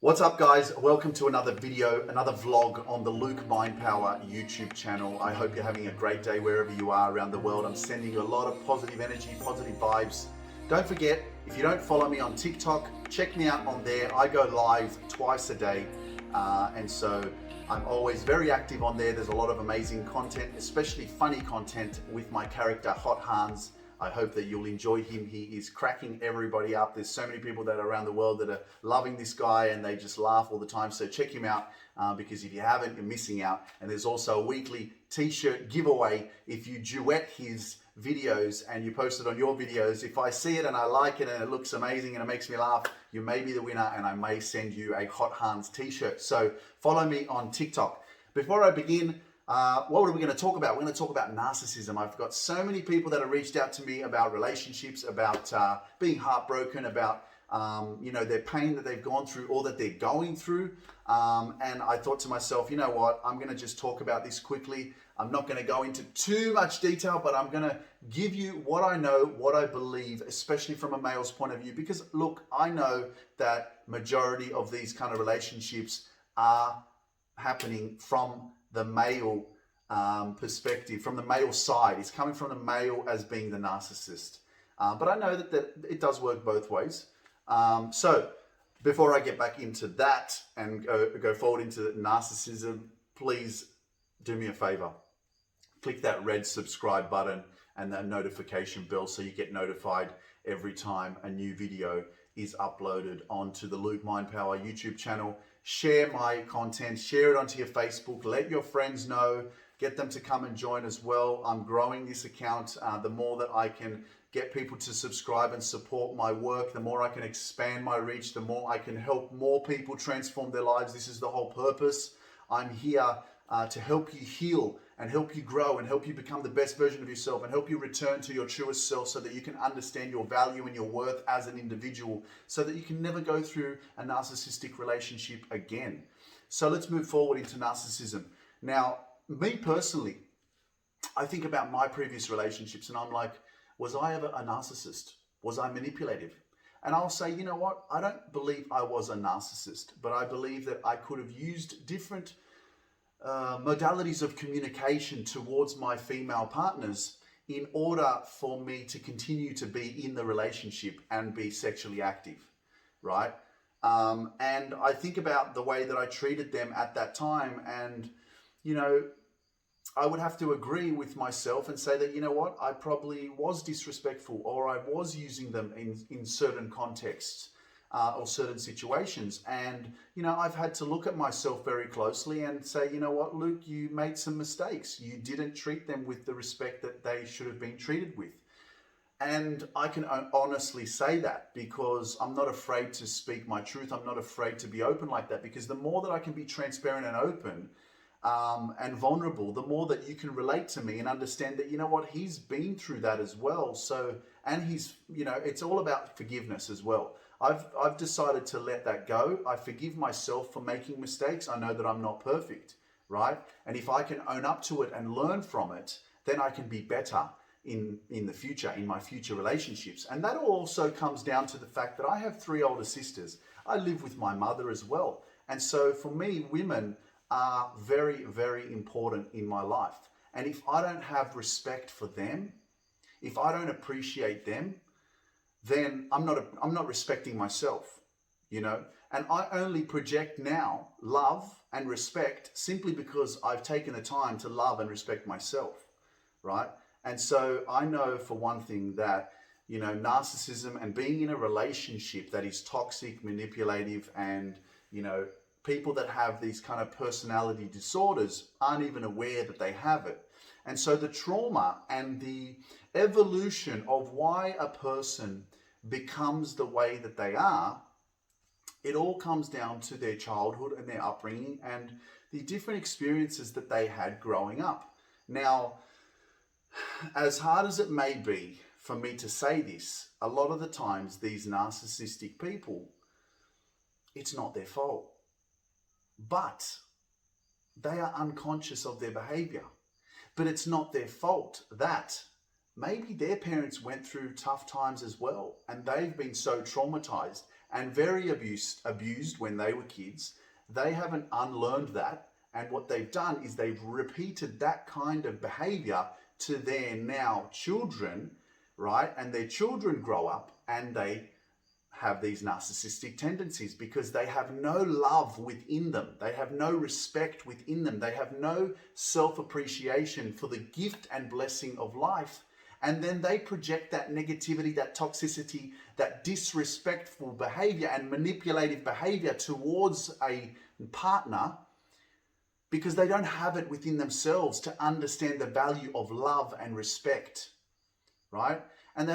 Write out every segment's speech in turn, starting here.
What's up, guys? Welcome to another video, another vlog on the LiQWYD YouTube channel. I hope you're having a great day wherever you are around the world. I'm sending you a lot of positive energy, positive vibes. Don't forget, if you don't follow me on TikTok, check me out on there. I go live twice a day, and so I'm always very active on there. There's a lot of amazing content, especially funny content with my character, Hot Hans. I hope that you'll enjoy him. He is cracking everybody up. There's so many people that are around the world that are loving this guy and they just laugh all the time. So check him out because if you haven't, you're missing out. And there's also a weekly t-shirt giveaway if you duet his videos and you post it on your videos. If I see it and I like it and it looks amazing and it makes me laugh, you may be the winner and I may send you a Hot Hans t-shirt. So follow me on TikTok. Before I begin, what are we going to talk about? We're going to talk about narcissism. I've got so many people that have reached out to me about relationships, about being heartbroken, about their pain that they've gone through or that they're going through. And I thought to myself, you know what? I'm going to just talk about this quickly. I'm not going to go into too much detail, but I'm going to give you what I know, what I believe, especially from a male's point of view. Because look, I know that majority of these kind of relationships are happening from the male perspective, from the male side. It's coming from the male as being the narcissist. But I know that it does work both ways. So before I get back into that and go forward into narcissism, please do me a favor. Click that red subscribe button and that notification bell so you get notified every time a new video is uploaded onto the LiQWYD YouTube channel. Share my content, share it onto your Facebook, let your friends know, get them to come and join as well. I'm growing this account. The more that I can get people to subscribe and support my work, the more I can expand my reach, the more I can help more people transform their lives. This is the whole purpose. I'm here to help you heal and help you grow and help you become the best version of yourself and help you return to your truest self so that you can understand your value and your worth as an individual so that you can never go through a narcissistic relationship again. So let's move forward into narcissism. Now, me personally, I think about my previous relationships and I'm like, was I ever a narcissist? Was I manipulative? And I'll say, you know what? I don't believe I was a narcissist, but I believe that I could have used different modalities of communication towards my female partners in order for me to continue to be in the relationship and be sexually active, right? And I think about the way that I treated them at that time and, I would have to agree with myself and say that, you know what, I probably was disrespectful or I was using them in certain contexts. Or certain situations. And, I've had to look at myself very closely and say, you know what, Luke, you made some mistakes. You didn't treat them with the respect that they should have been treated with. And I can honestly say that because I'm not afraid to speak my truth. I'm not afraid to be open like that because the more that I can be transparent and open and vulnerable, the more that you can relate to me and understand that, you know what, he's been through that as well. So, and he's, it's all about forgiveness as well. I've decided to let that go. I forgive myself for making mistakes. I know that I'm not perfect, right? And if I can own up to it and learn from it, then I can be better in the future, in my future relationships. And that also comes down to the fact that I have 3 older sisters. I live with my mother as well. And so for me, women are very, very important in my life. And if I don't have respect for them, if I don't appreciate them, then I'm not respecting myself, And I only project now love and respect simply because I've taken the time to love and respect myself, right? And so I know for one thing that, narcissism and being in a relationship that is toxic, manipulative, and, people that have these kind of personality disorders aren't even aware that they have it. And so the trauma and the evolution of why a person becomes the way that they are, it all comes down to their childhood and their upbringing and the different experiences that they had growing up. Now, as hard as it may be for me to say this, a lot of the times these narcissistic people, it's not their fault. But they are unconscious of their behavior. But it's not their fault that maybe their parents went through tough times as well and they've been so traumatized and very abused when they were kids. They haven't unlearned that. And what they've done is they've repeated that kind of behavior to their now children, right? And their children grow up and they have these narcissistic tendencies because they have no love within them. They have no respect within them. They have no self-appreciation for the gift and blessing of life. And then they project that negativity, that toxicity, that disrespectful behavior and manipulative behavior towards a partner because they don't have it within themselves to understand the value of love and respect, right? And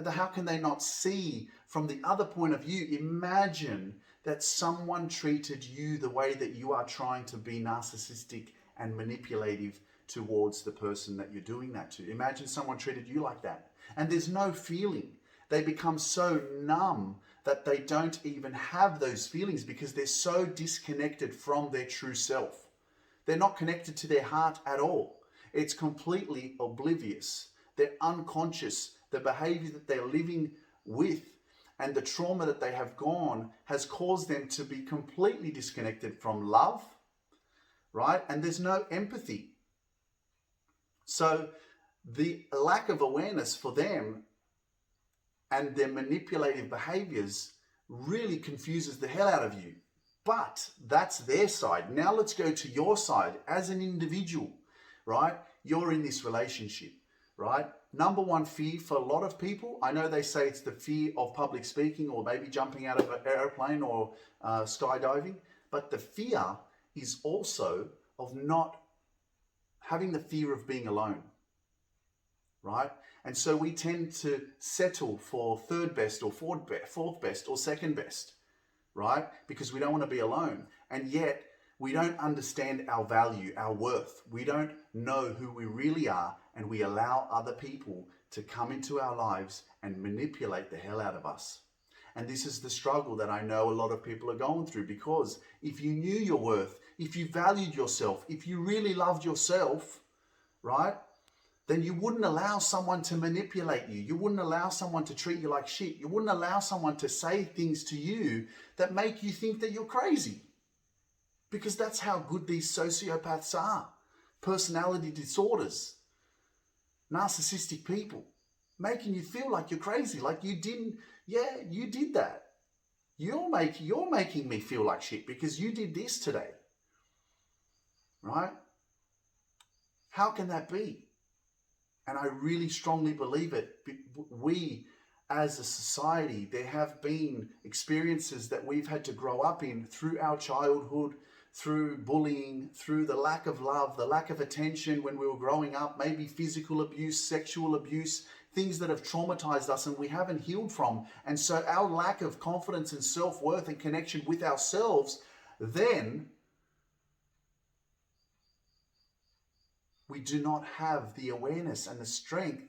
how can they not see from the other point of view? Imagine that someone treated you the way that you are trying to be narcissistic and manipulative towards the person that you're doing that to. Imagine someone treated you like that. And there's no feeling. They become so numb that they don't even have those feelings because they're so disconnected from their true self. They're not connected to their heart at all. It's completely oblivious. They're unconscious. The behavior that they're living with and the trauma that they have gone has caused them to be completely disconnected from love, right? And there's no empathy. So the lack of awareness for them and their manipulative behaviors really confuses the hell out of you. But that's their side. Now let's go to your side as an individual, right? You're in this relationship, right? Number one fear for a lot of people, I know they say it's the fear of public speaking or maybe jumping out of an airplane or skydiving, but the fear is also of not having the fear of being alone, right? And so we tend to settle for third best or fourth best or second best, right? Because we don't want to be alone. And yet we don't understand our value, our worth. We don't know who we really are, and we allow other people to come into our lives and manipulate the hell out of us. And this is the struggle that I know a lot of people are going through, because if you knew your worth, if you valued yourself, if you really loved yourself, right, then you wouldn't allow someone to manipulate you. You wouldn't allow someone to treat you like shit. You wouldn't allow someone to say things to you that make you think that you're crazy. Because that's how good these sociopaths are. Personality disorders. Narcissistic people. Making you feel like you're crazy. Like you did that. You're making me feel like shit because you did this today. Right? How can that be? And I really strongly believe it. We, as a society, there have been experiences that we've had to grow up in through our childhood, through bullying, through the lack of love, the lack of attention when we were growing up, maybe physical abuse, sexual abuse, things that have traumatized us and we haven't healed from. And so our lack of confidence and self-worth and connection with ourselves, then we do not have the awareness and the strength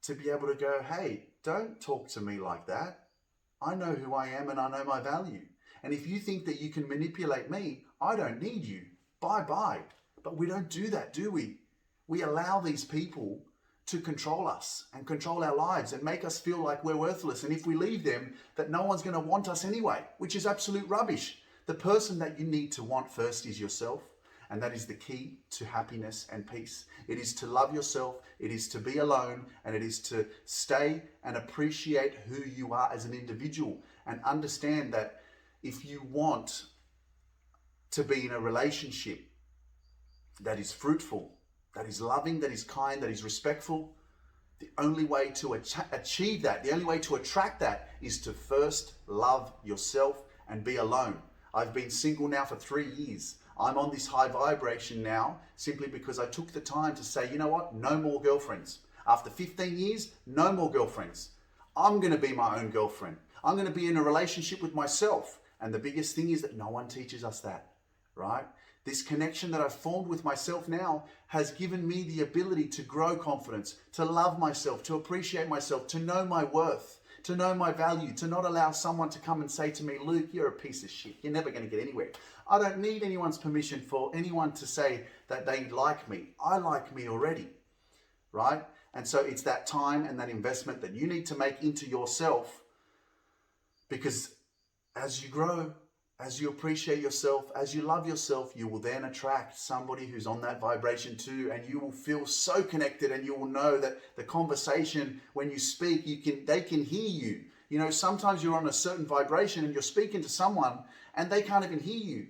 to be able to go, hey, don't talk to me like that. I know who I am and I know my value. And if you think that you can manipulate me, I don't need you. Bye-bye. But we don't do that, do we? We allow these people to control us and control our lives and make us feel like we're worthless. And if we leave them, that no one's going to want us anyway, which is absolute rubbish. The person that you need to want first is yourself. And that is the key to happiness and peace. It is to love yourself, it is to be alone, and it is to stay and appreciate who you are as an individual and understand that if you want to be in a relationship that is fruitful, that is loving, that is kind, that is respectful, the only way to achieve that, the only way to attract that is to first love yourself and be alone. I've been single now for 3 years. I'm on this high vibration now simply because I took the time to say, you know what, no more girlfriends. After 15 years, no more girlfriends. I'm going to be my own girlfriend. I'm going to be in a relationship with myself. And the biggest thing is that no one teaches us that, right? This connection that I've formed with myself now has given me the ability to grow confidence, to love myself, to appreciate myself, to know my worth, to know my value, to not allow someone to come and say to me, Luke, you're a piece of shit. You're never going to get anywhere. I don't need anyone's permission for anyone to say that they like me. I like me already, right? And so it's that time and that investment that you need to make into yourself Because as you grow, as you appreciate yourself, as you love yourself, you will then attract somebody who's on that vibration too, and you will feel so connected, and you will know that the conversation, when you speak, they can hear you. You know, sometimes you're on a certain vibration and you're speaking to someone and they can't even hear you.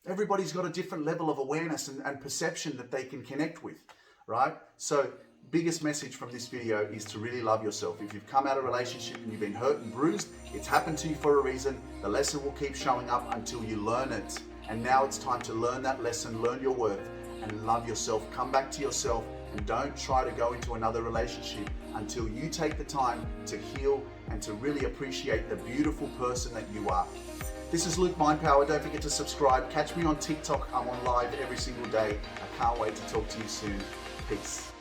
Everybody's got a different level of awareness and perception that they can connect with, right? So biggest message from this video is to really love yourself. If you've come out of a relationship and you've been hurt and bruised, it's happened to you for a reason. The lesson will keep showing up until you learn it. And now it's time to learn that lesson, learn your worth, and love yourself. Come back to yourself and don't try to go into another relationship until you take the time to heal and to really appreciate the beautiful person that you are. This is Luke Mind Power. Don't forget to subscribe. Catch me on TikTok. I'm on live every single day. I can't wait to talk to you soon. Peace.